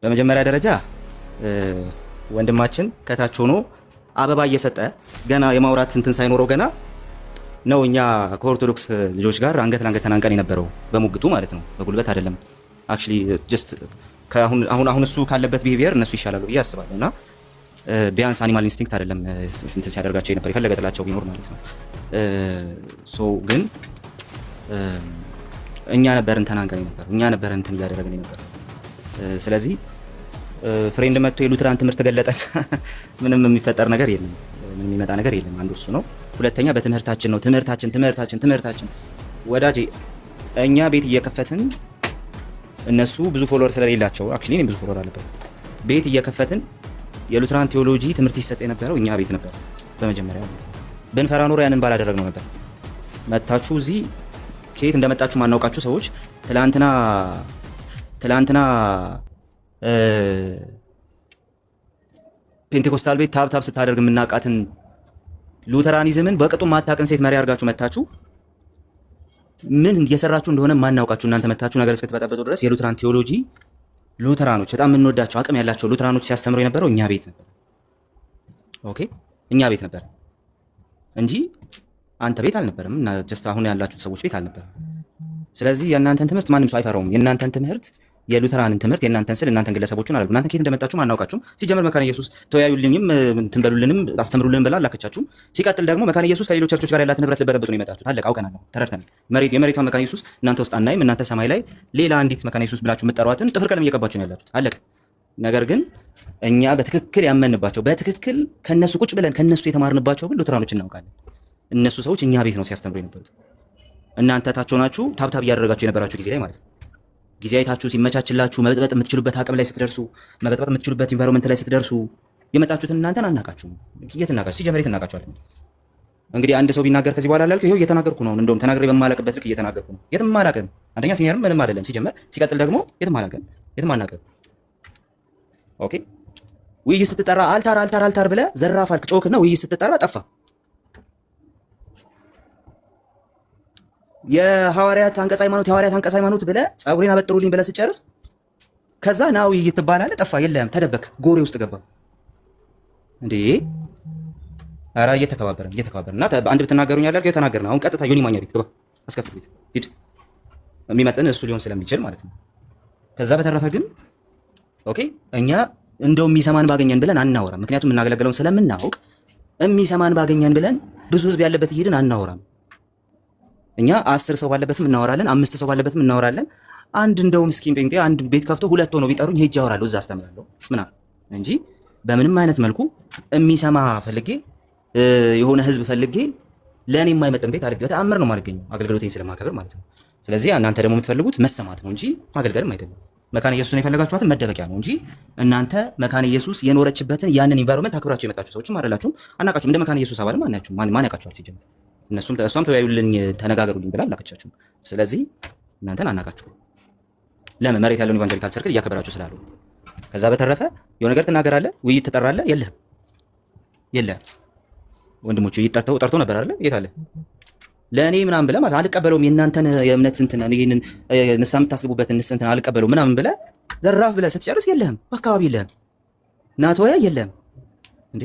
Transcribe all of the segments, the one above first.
በመጀመሪያ ደረጃ ወንድማችን ከታች ሆኖ አበባ እየሰጠ ገና የማውራት እንትን ሳይኖረው ገና ነው እኛ ከኦርቶዶክስ ልጆች ጋር አንገት ለአንገት ተናንቀን የነበረው በሙግቱ ማለት ነው። በጉልበት አይደለም። አክቹሊ ጀስት አሁን እሱ ካለበት ቢሄቪየር እነሱ ይሻላሉ ብዬ አስባለሁ። እና ቢያንስ አኒማል ኢንስቲንክት አይደለም እንትን ሲያደርጋቸው የነበር የፈለገ ጥላቸው ቢኖር ማለት ነው። ሶ ግን እኛ ነበርን ተናንቀን ነበር፣ እኛ ነበርን እንትን እያደረግን ነበር። ስለዚህ ፍሬንድ መጥቶ የሉትራን ትምህርት ገለጠ። ምንም የሚፈጠር ነገር የለም፣ ምንም የሚመጣ ነገር የለም። አንዱ እሱ ነው። ሁለተኛ በትምህርታችን ነው። ትምህርታችን ወዳጄ፣ እኛ ቤት እየከፈትን እነሱ ብዙ ፎሎወር ስለሌላቸው አክቹሊ እኔም ብዙ ፎሎወር አለበት ቤት እየከፈትን የሉትራን ቴዎሎጂ ትምህርት ይሰጥ የነበረው እኛ ቤት ነበር። በመጀመሪያ ማለት ነው። ብንፈራ ኖሮ ያንን ባላደረግነው ነበር። መታችሁ እዚህ ከየት እንደመጣችሁ ማናውቃችሁ ሰዎች ትላንትና ፔንቴኮስታል ቤት ታብታብ ስታደርግ የምናውቃትን ሉተራኒዝምን በቅጡ ማታቀን ሴት መሪ አድርጋችሁ መታችሁ ምን እየሰራችሁ እንደሆነ ማናውቃችሁ እናንተ መታችሁ ነገር እስክትበጠበጡ ድረስ የሉተራን ቴዎሎጂ ሉተራኖች በጣም የምንወዳቸው አቅም ያላቸው ሉተራኖች ሲያስተምሩ የነበረው እኛ ቤት ነበር። ኦኬ፣ እኛ ቤት ነበር እንጂ አንተ ቤት አልነበረም። እና ጀስት አሁን ያላችሁት ሰዎች ቤት አልነበረም። ስለዚህ የእናንተን ትምህርት ማንም ሰው አይፈራውም። የእናንተን ትምህርት የሉተራንን ትምህርት የእናንተን ስል እናንተን ግለሰቦችን አላልኩም። እናንተ ከየት እንደመጣችሁ አናውቃችሁም። ሲጀመር መካነ ኢየሱስ ተወያዩልኝም እንትን በሉልንም አስተምሩልን ብላ አላከቻችሁም። ሲቀጥል ደግሞ መካነ ኢየሱስ ከሌሎች ቸርቾች ጋር ያላትን ንብረት ልበጠብጡ ነው የመጣችሁት። አለቀ፣ አውቀናል፣ ተረድተናል። የመሬቷን መካነ ኢየሱስ እናንተ ውስጥ አናይም። እናንተ ሰማይ ላይ ሌላ አንዲት መካነ ኢየሱስ ብላችሁ የምትጠሯትን ጥፍር ቀለም እየቀባችሁ ነው ያላችሁት። አለቀ። ነገር ግን እኛ በትክክል ያመንባቸው በትክክል ከነሱ ቁጭ ብለን ከነሱ የተማርንባቸው ግን ሉተራኖች እናውቃለን። እነሱ ሰዎች እኛ ቤት ነው ሲያስተምሩ የነበሩት። እናንተ ታች ሆናችሁ ታብታብ እያደረጋችሁ የነበራችሁ ጊዜ ላይ ማለት ነው። ጊዜ አይታችሁ ሲመቻችላችሁ መበጥበጥ የምትችሉበት አቅም ላይ ስትደርሱ፣ መበጥበጥ የምትችሉበት ኢንቫይሮንመንት ላይ ስትደርሱ የመጣችሁትን እናንተን አናውቃችሁም። የት እናውቃችሁ? ሲጀመር የት እናውቃችኋለን? እንግዲህ አንድ ሰው ቢናገር ከዚህ በኋላ አላልኩ፣ ይሄው እየተናገርኩ ነው። እንደውም ተናግሬ በማላቅበት ልክ እየተናገርኩ ነው። የትም አላቅም። አንደኛ ሲኒየርም ምንም አይደለም ሲጀመር። ሲቀጥል ደግሞ የትም አላቅም፣ የትም አናቅም። ኦኬ፣ ውይይት ስትጠራ አልታር ብለህ ዘራፍ አልክ፣ ጮክና ውይይት ስትጠራ ጠፋ። የሐዋርያት አንቀጽ ሃይማኖት ብለህ ጸጉሬን አበጥሩልኝ ብለህ ስጨርስ ከዛ ና ውይይት ትባላለህ። ጠፋ፣ የለም፣ ተደበክ፣ ጎሬ ውስጥ ገባ። እንዴ ኧረ እየተከባበረን እና አንድ ብትናገሩኝ ያላልከው የተናገርን። አሁን ቀጥታ ዮኒ ማኛ ቤት ግባ፣ አስከፍት ቤት ሂድ። የሚመጥን እሱ ሊሆን ስለሚችል ማለት ነው። ከዛ በተረፈ ግን ኦኬ፣ እኛ እንደው የሚሰማን ባገኘን ብለን አናወራም። ምክንያቱም የምናገለግለውን ስለምናውቅ የሚሰማን ባገኘን ብለን ብዙ ህዝብ ያለበት እየሄድን አናወራም። እኛ 10 ሰው ባለበትም እናወራለን፣ 5 ሰው ባለበትም እናወራለን። አንድ እንደው ምስኪን ጴንጤ አንድ ቤት ከፍቶ 2 ሆነው ቢጠሩኝ ሄጄ አወራለሁ፣ እዛ አስተምራለሁ ምናምን እንጂ በምንም አይነት መልኩ የሚሰማ ፈልጌ የሆነ ህዝብ ፈልጌ ለእኔ የማይመጥን ቤት አድርጌ በተአምር ነው የማልገኘው፣ አገልግሎቴን ስለማከብር ማለት ነው። ስለዚህ እናንተ ደግሞ የምትፈልጉት መሰማት ነው እንጂ ማገልገልም አይደለም። መካነ ኢየሱስን የፈለጋችኋትን መደበቂያ ነው እንጂ እናንተ መካነ ኢየሱስ የኖረችበትን ያንን ኢንቫይሮንመንት አክብራችሁ የመጣችሁ ሰዎችም አይደላችሁም፣ አናውቃችሁም። እንደ መካነ ኢየሱስ አባልም አናያችሁም። ማን ያውቃችኋል ሲጀምር? እሷም ተወያዩልኝ ተነጋገሩልኝ ብላ አላከቻችሁም። ስለዚህ እናንተን አናውቃችሁም። ለምን? መሬት ያለውን ኢቫንጀሊካል ሰርክል እያከበራችሁ ስላሉ። ከዛ በተረፈ የሆነ ነገር ትናገራለህ፣ ውይይት ትጠራለህ፣ የለህም። ወንድሞቹ ጠርቶ ነበር አይደል? የት አለ? ለእኔ ምናምን ብለህ ማለት አልቀበለውም፣ የእናንተን የእምነት እንትን ይሄንን ንስሐ የምታስቡበትን እንትን አልቀበለውም ምናምን ብለህ ዘራፍ ብለህ ስትጨርስ የለህም፣ በአካባቢ የለህም፣ ና ተወያይ፣ የለህም። እንዴ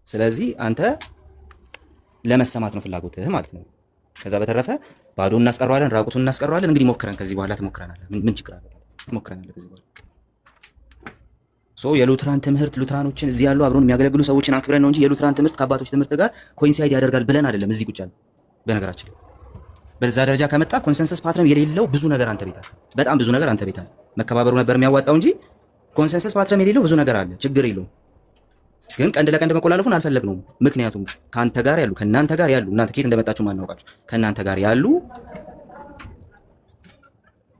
ስለዚህ አንተ ለመሰማት ነው ፍላጎትህ ማለት ነው። ከዛ በተረፈ ባዶ እናስቀረዋለን፣ ራቁቱን እናስቀረዋለን። እንግዲህ ሞክረን ከዚህ በኋላ ትሞክረናለህ። ምን ችግር አለ? ትሞክረናለህ ከዚህ በኋላ የሉትራን ትምህርት ሉትራኖችን እዚህ ያሉ አብሮን የሚያገለግሉ ሰዎችን አክብረን ነው እንጂ የሉትራን ትምህርት ከአባቶች ትምህርት ጋር ኮኢንሳይድ ያደርጋል ብለን አይደለም እዚህ ቁጭ ያለ። በነገራችን በዛ ደረጃ ከመጣ ኮንሰንሰስ ፓትረን የሌለው ብዙ ነገር አንተ ቤት አለ፣ በጣም ብዙ ነገር አንተ ቤት አለ። መከባበሩ ነበር የሚያዋጣው እንጂ ኮንሰንሰስ ፓትረን የሌለው ብዙ ነገር አለ። ችግር የለውም። ግን ቀንድ ለቀንድ መቆላለፉን አልፈለግነውም። ምክንያቱም ከአንተ ጋር ያሉ ከእናንተ ጋር ያሉ እናንተ ከየት እንደመጣችሁ ማናውቃችሁ ከእናንተ ጋር ያሉ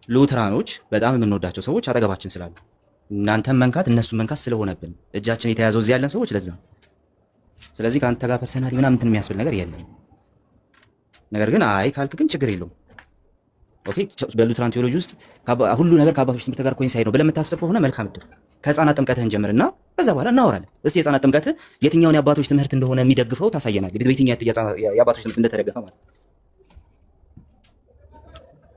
ሉትራኖች በጣም የምንወዳቸው ሰዎች አጠገባችን ስላሉ እናንተን መንካት እነሱን መንካት ስለሆነብን እጃችን የተያዘው እዚህ ያለን ሰዎች ለዛ። ስለዚህ ከአንተ ጋር ፐርሰናሊ ምናምን እንትን የሚያስብል ነገር የለም። ነገር ግን አይ ካልክ ግን ችግር የለውም። ኦኬ፣ በሉትራን ቴዎሎጂ ውስጥ ሁሉ ነገር ከአባቶች ትምህርት ጋር ኮኢንሳይድ ነው ብለህ የምታስብ ከሆነ መልካም እድል። ከህፃናት ጥምቀትህን ጀምርና ከዛ በኋላ እናወራለን። እስቲ የህፃናት ጥምቀት የትኛውን የአባቶች ትምህርት እንደሆነ የሚደግፈው ታሳየናል። በየትኛው የአባቶች ትምህርት እንደተደገፈ ማለት ነው።